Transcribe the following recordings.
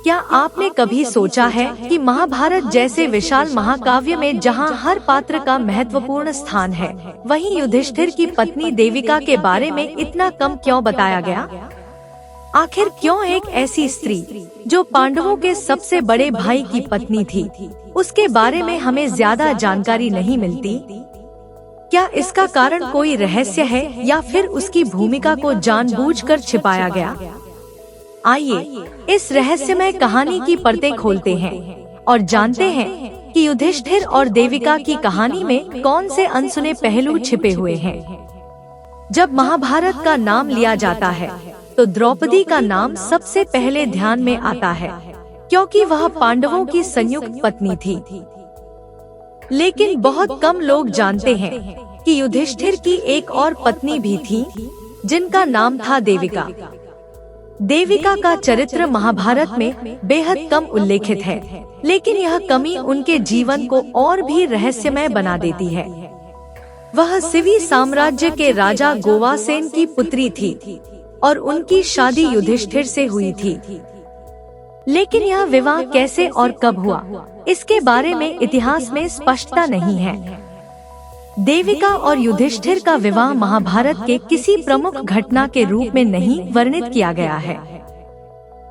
क्या आपने कभी सोचा है कि महाभारत जैसे विशाल महाकाव्य में जहां हर पात्र का महत्वपूर्ण स्थान है, वहीं युधिष्ठिर की पत्नी देविका के बारे में इतना कम क्यों बताया गया? आखिर क्यों एक ऐसी स्त्री जो पांडवों के सबसे बड़े भाई की पत्नी थी, उसके बारे में हमें ज्यादा जानकारी नहीं मिलती? क्या इसका कारण कोई रहस्य है या फिर उसकी भूमिका को जानबूझकर छिपाया गया? आइए इस रहस्यमय कहानी की परतें खोलते हैं और जानते हैं कि युधिष्ठिर और देविका की कहानी में कौन से अनसुने पहलू छिपे हुए हैं। जब महाभारत का नाम लिया जाता है तो द्रौपदी का नाम सबसे पहले ध्यान में आता है, क्योंकि वह पांडवों की संयुक्त पत्नी थी। लेकिन बहुत कम लोग जानते हैं कि युधिष्ठिर की एक और पत्नी भी थी, जिनका नाम था देविका। देविका का चरित्र महाभारत में बेहद कम उल्लेखित है, लेकिन यह कमी उनके जीवन को और भी रहस्यमय बना देती है। वह सिवी साम्राज्य के राजा गोवासेन की पुत्री थी और उनकी शादी युधिष्ठिर से हुई थी। लेकिन यह विवाह कैसे और कब हुआ, इसके बारे में इतिहास में स्पष्टता नहीं है। देविका और युधिष्ठिर का विवाह महाभारत के किसी प्रमुख घटना के रूप में नहीं वर्णित किया गया है।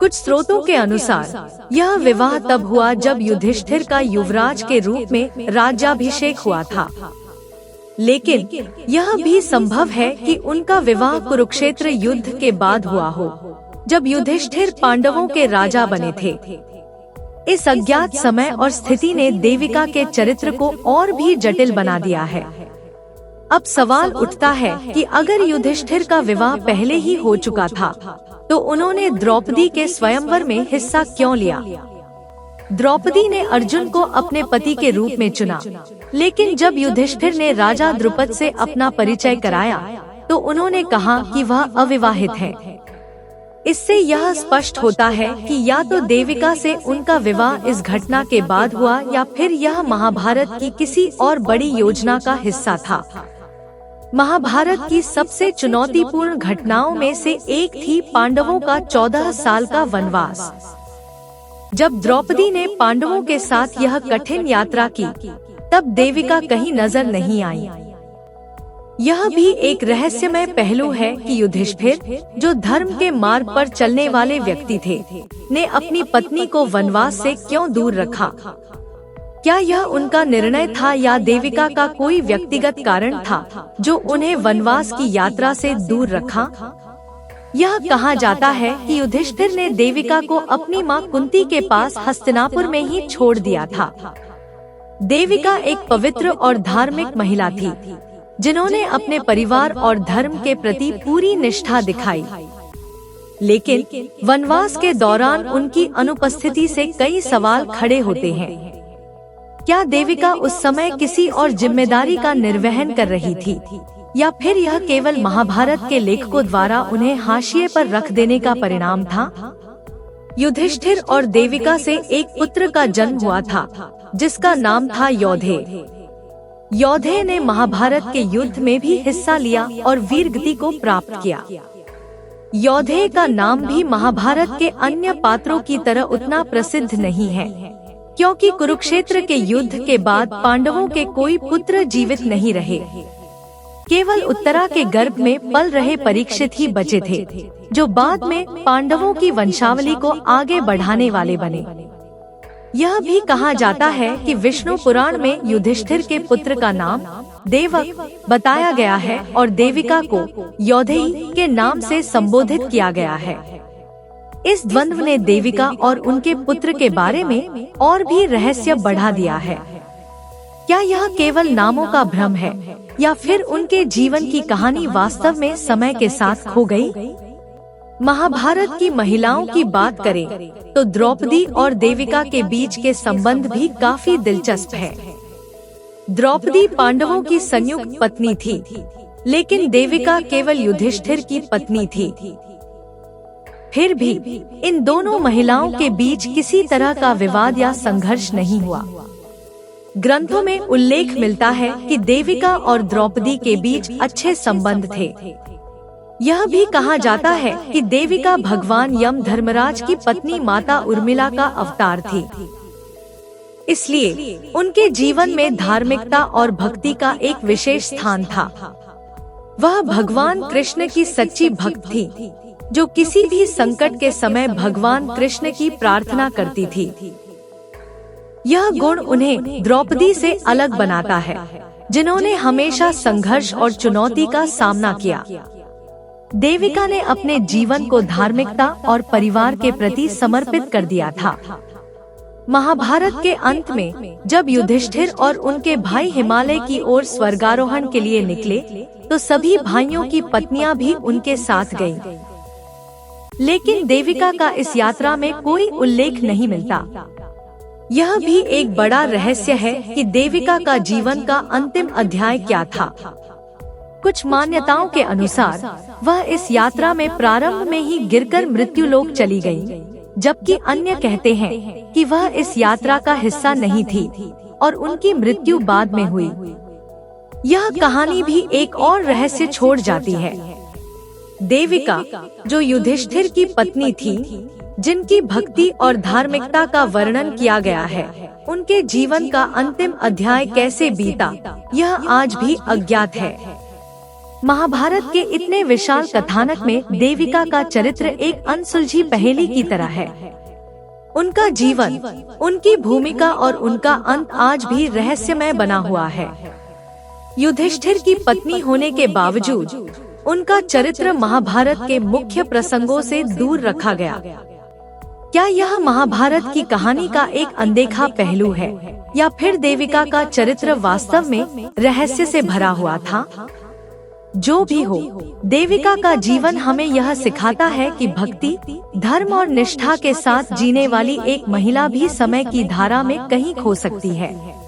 कुछ स्रोतों के अनुसार यह विवाह तब हुआ जब युधिष्ठिर का युवराज के रूप में राज्याभिषेक हुआ था। लेकिन यह भी संभव है कि उनका विवाह कुरुक्षेत्र युद्ध के बाद हुआ हो, जब युधिष्ठिर पांडवों के राजा बने थे। इस अज्ञात समय और स्थिति ने देविका के चरित्र को और भी जटिल बना दिया है। अब सवाल उठता है कि अगर युधिष्ठिर का विवाह पहले ही हो चुका था, तो उन्होंने द्रौपदी के स्वयंवर में हिस्सा क्यों लिया? द्रौपदी ने अर्जुन को अपने पति के रूप में चुना, लेकिन जब युधिष्ठिर ने राजा द्रुपद से अपना परिचय कराया, तो उन्होंने कहा कि वह अविवाहित है। इससे यह स्पष्ट होता है कि या तो देविका से उनका विवाह इस घटना के बाद हुआ या फिर यह महाभारत की किसी और बड़ी योजना का हिस्सा था। महाभारत की सबसे चुनौतीपूर्ण घटनाओं में से एक थी पांडवों का 14 साल का वनवास। जब द्रौपदी ने पांडवों के साथ यह कठिन यात्रा की, तब देविका कहीं नजर नहीं आई। यह भी एक रहस्यमय पहलू है कि युधिष्ठिर, जो धर्म के मार्ग पर चलने वाले व्यक्ति थे, ने अपनी पत्नी को वनवास से क्यों दूर रखा? क्या यह उनका निर्णय था या देविका का कोई व्यक्तिगत कारण था जो उन्हें वनवास की यात्रा से दूर रखा? यह कहा जाता है कि युधिष्ठिर ने देविका को अपनी मां कुंती के पास हस्तिनापुर में ही छोड़ दिया था। देविका एक पवित्र और धार्मिक महिला थी, जिन्होंने अपने परिवार और धर्म के प्रति पूरी निष्ठा दिखाई। लेकिन वनवास के दौरान उनकी अनुपस्थिति से कई सवाल खड़े होते हैं। क्या देविका उस समय किसी और जिम्मेदारी का निर्वहन कर रही थी, या फिर यह केवल महाभारत के लेखकों द्वारा उन्हें हाशिए पर रख देने का परिणाम था? युधिष्ठिर और देविका से एक पुत्र का जन्म हुआ था, जिसका नाम था योधे। योधे ने महाभारत के युद्ध में भी हिस्सा लिया और वीरगति को प्राप्त किया। योधे का नाम भी महाभारत के अन्य पात्रों की तरह उतना प्रसिद्ध नहीं है, क्योंकि कुरुक्षेत्र के युद्ध के बाद पांडवों के कोई पुत्र जीवित नहीं रहे। केवल उत्तरा के गर्भ में पल रहे परीक्षित ही बचे थे, जो बाद में पांडवों की वंशावली को आगे बढ़ाने वाले बने। यह भी कहा जाता है कि विष्णु पुराण में युधिष्ठिर के पुत्र का नाम देवक बताया गया है और देविका को योधेई के नाम से संबोधित किया गया है। इस द्वंद्व ने देविका और उनके पुत्र के बारे में और भी रहस्य बढ़ा दिया है। क्या यह केवल नामों का भ्रम है या फिर उनके जीवन की कहानी वास्तव में समय के साथ खो गई? महाभारत की महिलाओं की बात करें तो द्रौपदी और देविका के बीच के संबंध भी काफी दिलचस्प है। द्रौपदी पांडवों की संयुक्त पत्नी थी, लेकिन देविका केवल युधिष्ठिर की पत्नी थी। फिर भी इन दोनों महिलाओं के बीच किसी तरह का विवाद या संघर्ष नहीं हुआ। ग्रंथों में उल्लेख मिलता है कि देविका और द्रौपदी के बीच अच्छे संबंध थे। यह भी कहा जाता है कि देविका भगवान यम धर्मराज की पत्नी माता उर्मिला का अवतार थी। इसलिए उनके जीवन में धार्मिकता और भक्ति का एक विशेष स्थान था। वह भगवान कृष्ण की सच्ची भक्त थी, जो किसी भी संकट के समय भगवान कृष्ण की प्रार्थना करती थी। यह गुण उन्हें द्रौपदी से अलग बनाता है, जिन्होंने हमेशा संघर्ष और चुनौती का सामना किया। देविका ने अपने जीवन को धार्मिकता और परिवार के प्रति समर्पित कर दिया था। महाभारत के अंत में जब युधिष्ठिर और उनके भाई हिमालय की ओर स्वर्गारोहण के लिए निकले, तो सभी भाइयों की पत्नियां भी उनके साथ गईं। लेकिन देविका का इस यात्रा में कोई उल्लेख नहीं मिलता। यह भी एक बड़ा रहस्य है कि देविका का जीवन का अंतिम अध्याय क्या था। कुछ मान्यताओं के अनुसार वह इस यात्रा में प्रारंभ में ही गिरकर मृत्यु लोक चली गई, जबकि अन्य कहते हैं कि वह इस यात्रा का हिस्सा नहीं थी और उनकी मृत्यु बाद में हुई। यह कहानी भी एक और रहस्य छोड़ जाती है। देविका, जो युधिष्ठिर की पत्नी थी, जिनकी भक्ति और धार्मिकता का वर्णन किया गया है, उनके जीवन का अंतिम अध्याय कैसे बीता, यह आज भी अज्ञात है। महाभारत के इतने विशाल कथानक में देविका का चरित्र एक अनसुलझी पहेली की तरह है। उनका जीवन, उनकी भूमिका और उनका अंत आज भी रहस्यमय बना हुआ है। युधिष्ठिर की पत्नी होने के बावजूद उनका चरित्र महाभारत के मुख्य प्रसंगों से दूर रखा गया। क्या यह महाभारत की कहानी का एक अनदेखा पहलू है, या फिर देविका का चरित्र वास्तव में रहस्य से भरा हुआ था? जो भी हो, देविका का जीवन हमें यह सिखाता है कि भक्ति, धर्म और निष्ठा के साथ जीने वाली एक महिला भी समय की धारा में कहीं खो सकती है।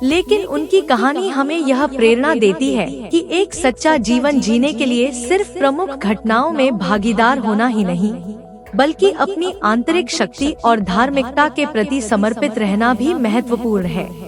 लेकिन उनकी कहानी हमें यह प्रेरणा देती है कि एक सच्चा जीवन जीने के लिए सिर्फ प्रमुख घटनाओं में भागीदार होना ही नहीं, बल्कि अपनी आंतरिक शक्ति और धार्मिकता के प्रति समर्पित रहना भी महत्वपूर्ण है।